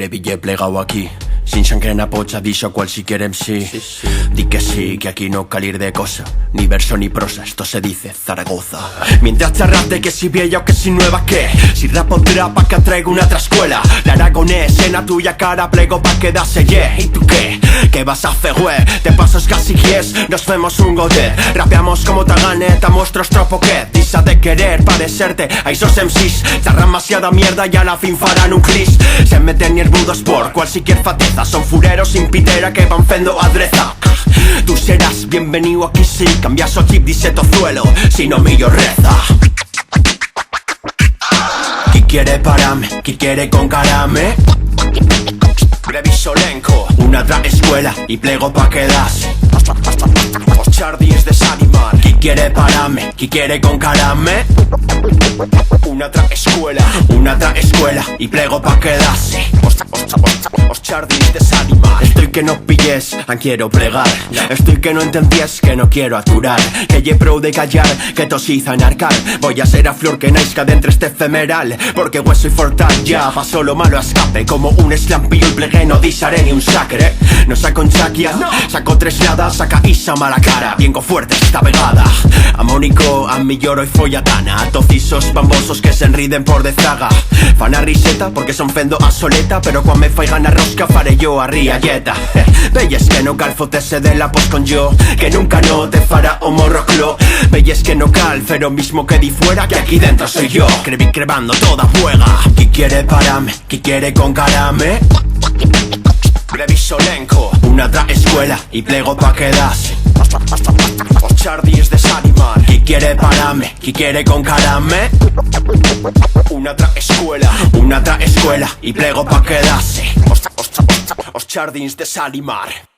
quiere billete plegado aquí. Sin sangre na pocha, dixo cual si querem sí. Di que sí, que aquí no calir de cosa. Ni verso ni prosa, esto se dice Zaragoza. Mientras charraste que si vieja o que si nueva que. Si rap o trap, acá traigo una trascuela. La aragonés en la tuya cara plego pa' quedarse, yeah. ¿Y tú qué? ¿Qué vas a hacer, güey? Te pasas casi yes, nos vemos un godet. Rapeamos como Taganeta, muestro estropo que disa de querer parecerte a esos MCs. Charran demasiada mierda y a la fin farán un clis. Se meten nervudos por cualquier fateza. Son fureros sin pitera que van fendo adreza. Tú serás bienvenido aquí si cambias o chip, dice Tozuelo. Si no millo reza. ¿Qui quiere pararme? ¿Qui quiere con carame? Brevisolenco, una otra escuela y plego pa' quedarse. Os chardis desanimar. ¿Qui quiere pararme? ¿Qui quiere con carame? Una otra escuela y plego pa' quedarse. Os chardis desanimar. Estoy que no pilles, quiero plegar. Estoy que no entendies, que no quiero aturar. Que lle prou de callar, que tosiza enarcar. Voy a ser a flor que naizca dentro este efemeral. Porque hueso y fortal ya pasó lo malo a escape. Como un eslampillo y plegué no disaré ni un sacre. No saco un chaquia, saco tres ladas, saca isa mala cara. Viengo fuerte esta vegada. Amónico, a mi lloro y follatana. Tocisos bambosos que se enriden por de zaga. Fan a riseta porque son fendo a soleta. Pero cuando me faigan a rosca faré yo a rialleta. Velles que no calfotese de la pos con yo. Que nunca no te fará o morroclo. Velles que no cal, pero mismo que di fuera. Que aquí dentro soy yo, crevando toda juega. ¿Qui quiere pararme? ¿Qui quiere con carame? Brevisolenco, una otra escuela y plego pa' quedarse. Os chardis desanimar. ¿Qui quiere pararme? ¿Qui quiere con carame? Una otra escuela y plego pa' quedarse. Os chardins desanimar.